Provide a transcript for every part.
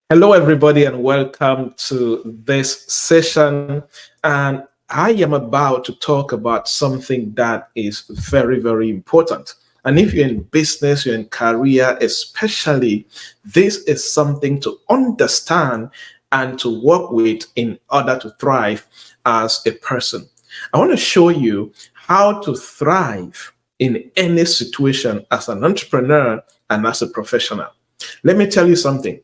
Hello, everybody, and welcome to this session. And I am about to talk about something that is very, very important. And if you're in business, you're in career, especially, this is something to understand and to work with in order to thrive as a person. I want to show you how to thrive in any situation as an entrepreneur and as a professional. Let me tell you something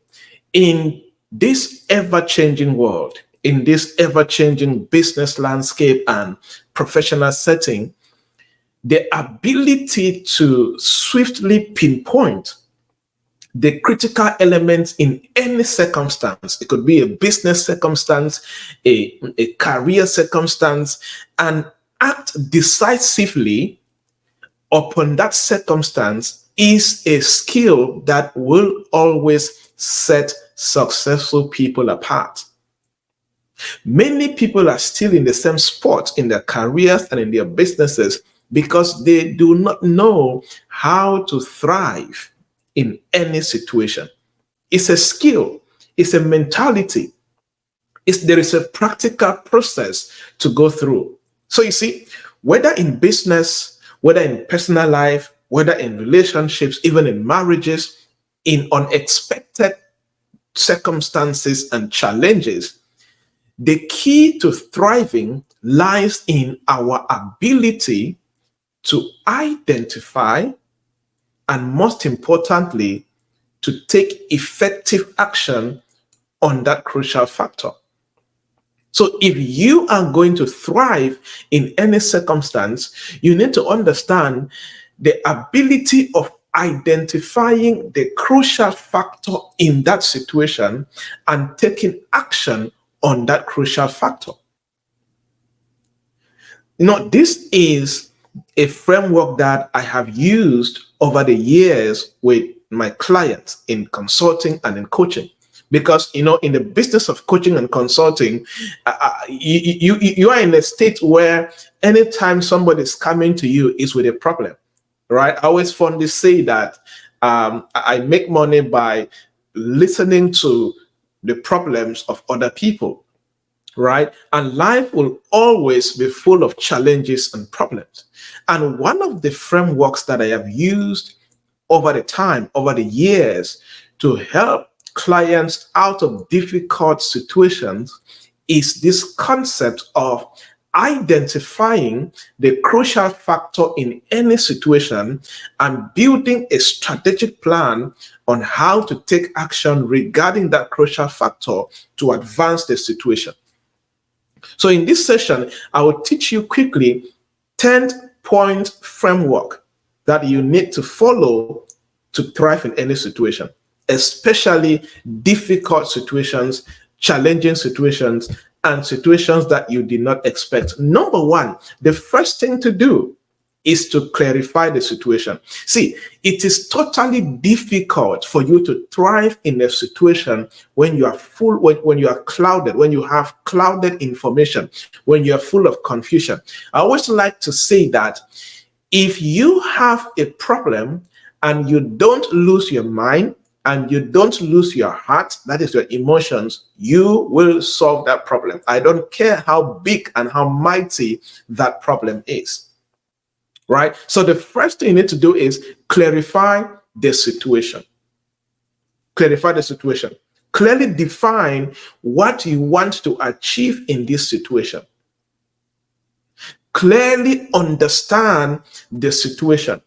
in this ever-changing world, in this ever-changing business landscape and professional setting, the ability to swiftly pinpoint the critical elements in any circumstance, it could be a business circumstance, a career circumstance, and act decisively upon that circumstance is a skill that will always set successful people apart. Many people are still in the same spot in their careers and in their businesses because they do not know how to thrive in any situation. It's a skill, it's a mentality, there is a practical process to go through. So you see, whether in business, whether in personal life, whether in relationships, even in marriages, in unexpected circumstances and challenges, the key to thriving lies in our ability to identify and, most importantly, to take effective action on that crucial factor. So if you are going to thrive in any circumstance, you need to understand the ability of identifying the crucial factor in that situation and taking action on that crucial factor. This is a framework that I have used over the years with my clients in consulting and in coaching. Because, in the business of coaching and consulting, you are in a state where anytime somebody is coming to you is with a problem, right? I always fondly say that I make money by listening to the problems of other people, right? And life will always be full of challenges and problems. And one of the frameworks that I have used over the years, to help clients out of difficult situations is this concept of identifying the crucial factor in any situation and building a strategic plan on how to take action regarding that crucial factor to advance the situation. So in this session, I will teach you quickly 10-point framework that you need to follow to thrive in any situation, especially difficult situations, challenging situations, and situations that you did not expect. Number one, the first thing to do is to clarify the situation. See, it is totally difficult for you to thrive in a situation when you are when you are clouded, when you have clouded information, when you are full of confusion. I always like to say that if you have a problem and you don't lose your mind and you don't lose your heart, that is your emotions, you will solve that problem. I don't care how big and how mighty that problem is, right? So the first thing you need to do is clarify the situation. Clarify the situation. Clearly define what you want to achieve in this situation. Clearly understand the situation.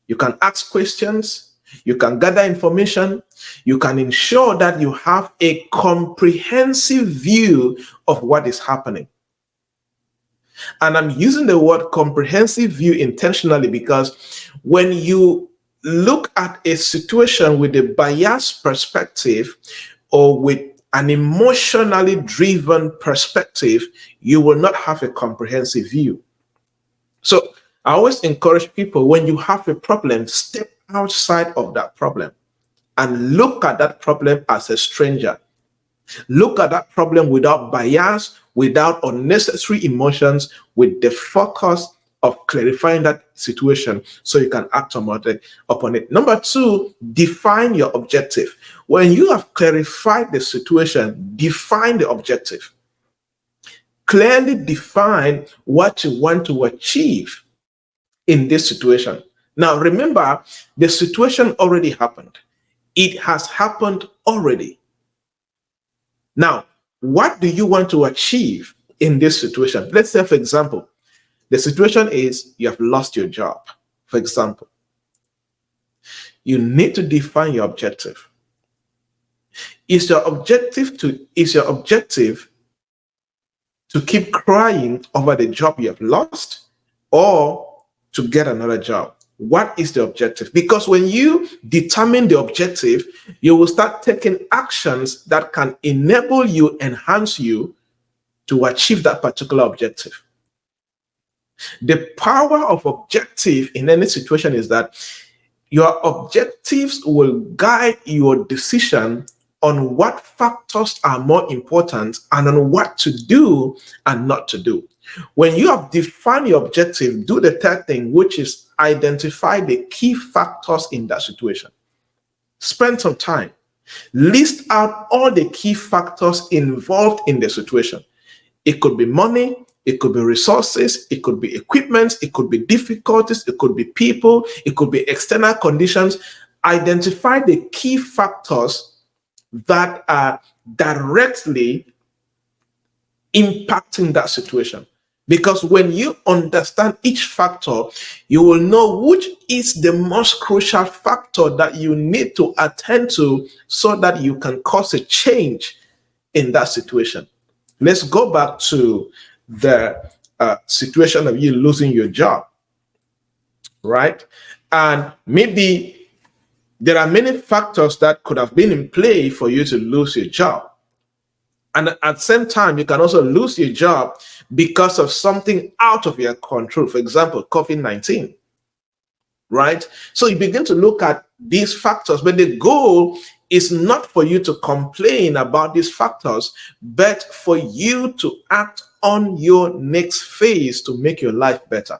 You can ask questions, you can gather information, you can ensure that you have a comprehensive view of what is happening. And I'm using the word comprehensive view intentionally because when you look at a situation with a biased perspective or with an emotionally driven perspective, you will not have a comprehensive view. So I always encourage people, when you have a problem, step outside of that problem and look at that problem as a stranger. Look at that problem without bias, without unnecessary emotions, with the focus of clarifying that situation so you can act upon it. Number two, define your objective. When you have clarified the situation, define the objective. Clearly define what you want to achieve in this situation. Now, remember, the situation already happened. It has happened already. Now, what do you want to achieve in this situation? Let's say, for example, the situation is you have lost your job. For example, you need to define your objective. Is your objective to keep crying over the job you have lost, or to get another job? What is the objective? Because when you determine the objective, you will start taking actions that can enable you, enhance you to achieve that particular objective. The power of objective in any situation is that your objectives will guide your decision on what factors are more important and on what to do and not to do. When you have defined your objective, do the third thing, which is identify the key factors in that situation. Spend some time. List out all the key factors involved in the situation. It could be money, it could be resources, it could be equipment, it could be difficulties, it could be people, it could be external conditions. Identify the key factors that are directly impacting that situation. Because when you understand each factor, you will know which is the most crucial factor that you need to attend to so that you can cause a change in that situation. Let's go back to the situation of you losing your job, right? And maybe there are many factors that could have been in play for you to lose your job. And at the same time, you can also lose your job because of something out of your control. For example, COVID-19, right? So you begin to look at these factors, but the goal is not for you to complain about these factors, but for you to act on your next phase to make your life better.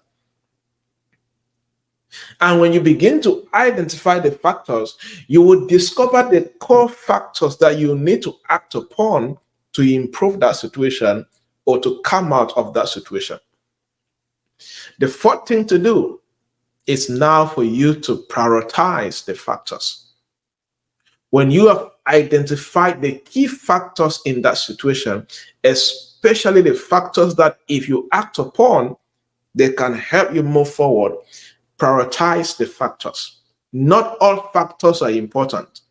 And when you begin to identify the factors, you will discover the core factors that you need to act upon to improve that situation or to come out of that situation. The fourth thing to do is now for you to prioritize the factors. When you have identified the key factors in that situation, especially the factors that if you act upon, they can help you move forward, prioritize the factors. Not all factors are important,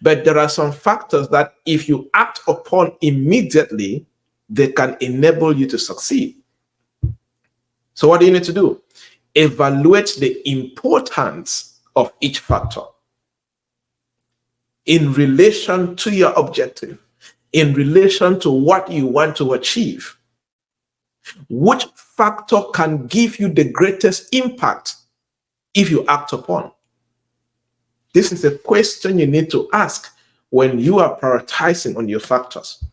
but there are some factors that if you act upon immediately, they can enable you to succeed. So what do you need to do? Evaluate the importance of each factor in relation to your objective, in relation to what you want to achieve. Which factor can give you the greatest impact if you act upon? This is a question you need to ask when you are prioritizing on your factors.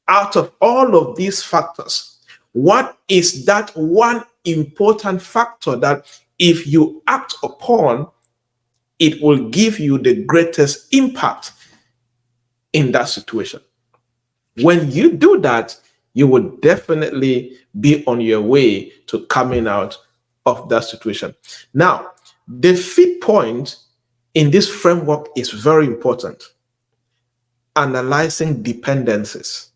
Out of all of these factors, what is that one important factor that if you act upon, it will give you the greatest impact in that situation? When you do that, you will definitely be on your way to coming out of that situation. Now, the fifth point in this framework is very important. Analyzing dependencies.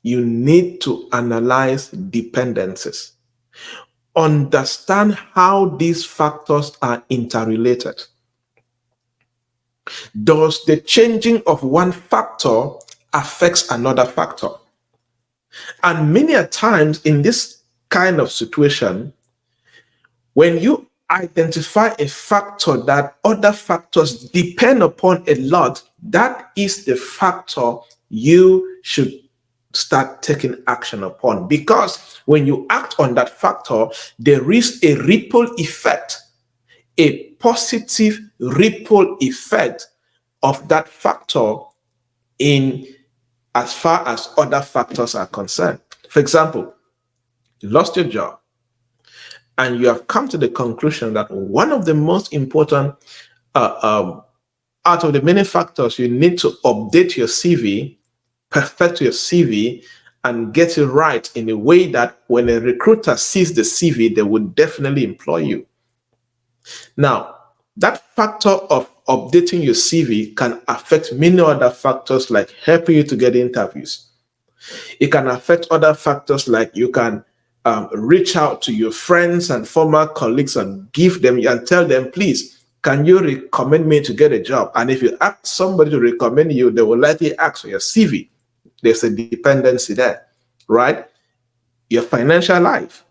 You need to analyze dependencies. Understand how these factors are interrelated. Does the changing of one factor affects another factor? And many a times in this kind of situation, when you identify a factor that other factors depend upon a lot, that is the factor you should start taking action upon. Because when you act on that factor, there is a ripple effect, a positive ripple effect of that factor in as far as other factors are concerned. For example, you lost your job. and you have come to the conclusion that one of the most important out of the many factors, you need to update your CV, perfect your CV, and get it right in a way that when a recruiter sees the CV, they would definitely employ you. Now, that factor of updating your CV can affect many other factors like helping you to get interviews. It can affect other factors like you can reach out to your friends and former colleagues and give them and tell them, please, can you recommend me to get a job? And if you ask somebody to recommend you, they will likely ask for your CV. There's a dependency there, right? Your financial life.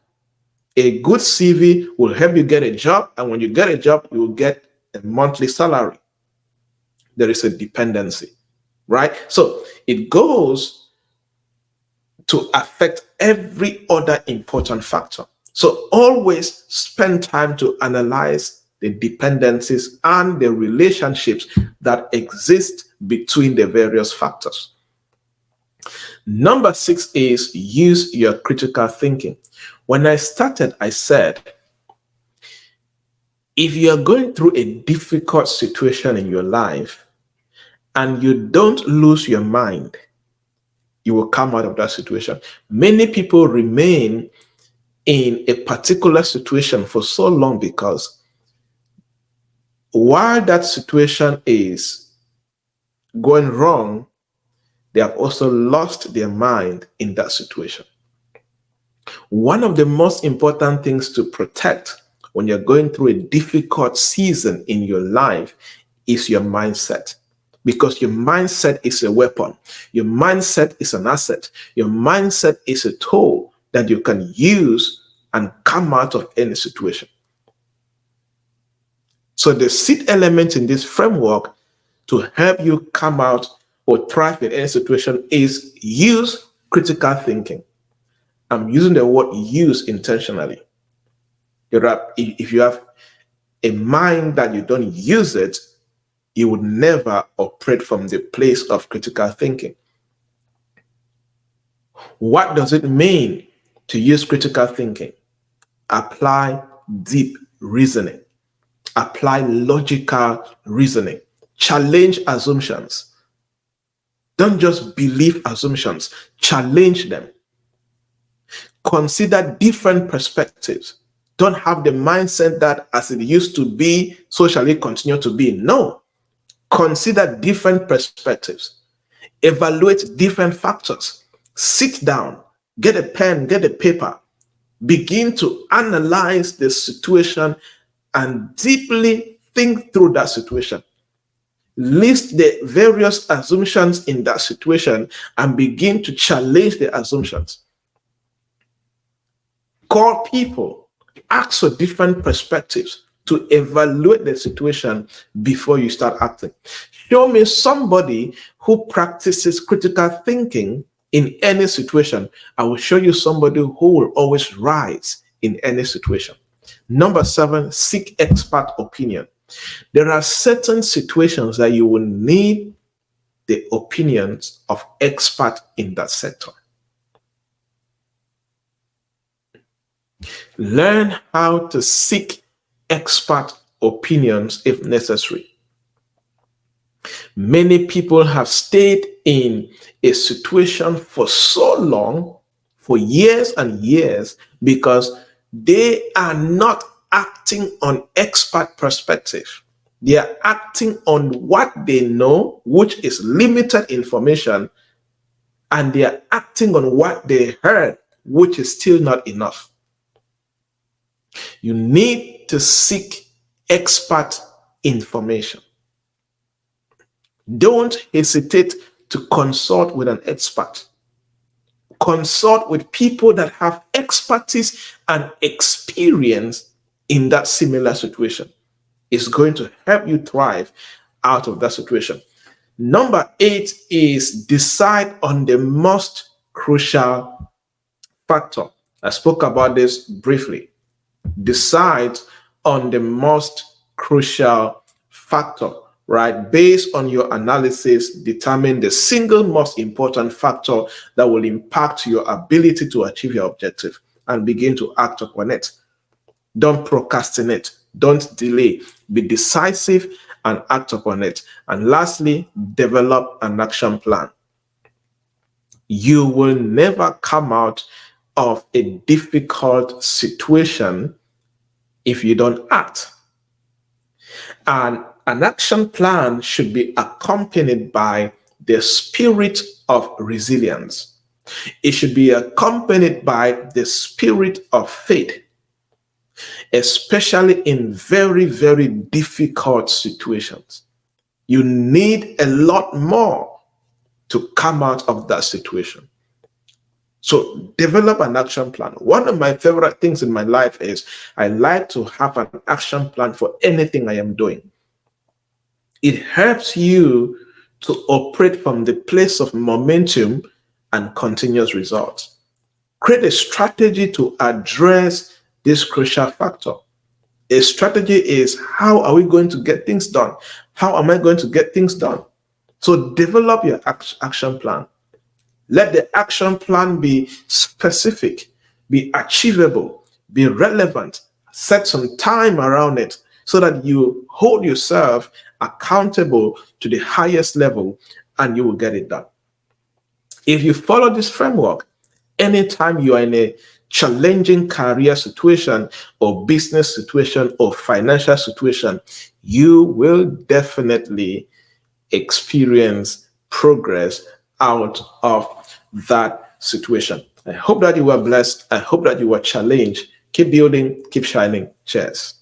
A good CV will help you get a job. And when you get a job, you will get a monthly salary. There is a dependency, right? So it goes to affect every other important factor. So always spend time to analyze the dependencies and the relationships that exist between the various factors. Number 6 is use your critical thinking. When I started, I said, if you are going through a difficult situation in your life and you don't lose your mind, you will come out of that situation. Many people remain in a particular situation for so long because while that situation is going wrong, they have also lost their mind in that situation. One of the most important things to protect when you're going through a difficult season in your life is your mindset. Because your mindset is a weapon. Your mindset is an asset. Your mindset is a tool that you can use and come out of any situation. So the seed element in this framework to help you come out or thrive in any situation is use critical thinking. I'm using the word use intentionally. If you have a mind that you don't use it, you would never operate from the place of critical thinking. What does it mean to use critical thinking? Apply deep reasoning. Apply logical reasoning. Challenge assumptions. Don't just believe assumptions. Challenge them. Consider different perspectives. Don't have the mindset that as it used to be, so shall it continue to be. No. Consider different perspectives. Evaluate different factors. Sit down, get a pen, get a paper. Begin to analyze the situation and deeply think through that situation. List the various assumptions in that situation and begin to challenge the assumptions. Call people, ask for different perspectives to evaluate the situation before you start acting. Show me somebody who practices critical thinking in any situation. I will show you somebody who will always rise in any situation. Number 7, seek expert opinion. There are certain situations that you will need the opinions of experts in that sector. Learn how to seek expert opinions if necessary. Many people have stayed in a situation for so long, for years and years, because they are not acting on expert perspective. They are acting on what they know, which is limited information, and they are acting on what they heard, which is still not enough. You need to seek expert information. Don't hesitate to consult with an expert. Consult with people that have expertise and experience in that similar situation. It's going to help you thrive out of that situation. Number 8 is decide on the most crucial factor. I spoke about this briefly. Decide on the most crucial factor, right? Based on your analysis, determine the single most important factor that will impact your ability to achieve your objective and begin to act upon it. Don't procrastinate. Don't delay. Be decisive and act upon it. And lastly, develop an action plan. You will never come out of a difficult situation if you don't act. And an action plan should be accompanied by the spirit of resilience. It should be accompanied by the spirit of faith, especially in very, very difficult situations. You need a lot more to come out of that situation. So develop an action plan. One of my favorite things in my life is I like to have an action plan for anything I am doing. It helps you to operate from the place of momentum and continuous results. Create a strategy to address this crucial factor. A strategy is, how are we going to get things done? How am I going to get things done? So develop your action plan. Let the action plan be specific, be achievable, be relevant. Set some time around it so that you hold yourself accountable to the highest level and you will get it done. If you follow this framework, anytime you are in a challenging career situation or business situation or financial situation, you will definitely experience progress out of that situation. I hope that you were blessed. I hope that you were challenged. Keep building, keep shining. Cheers.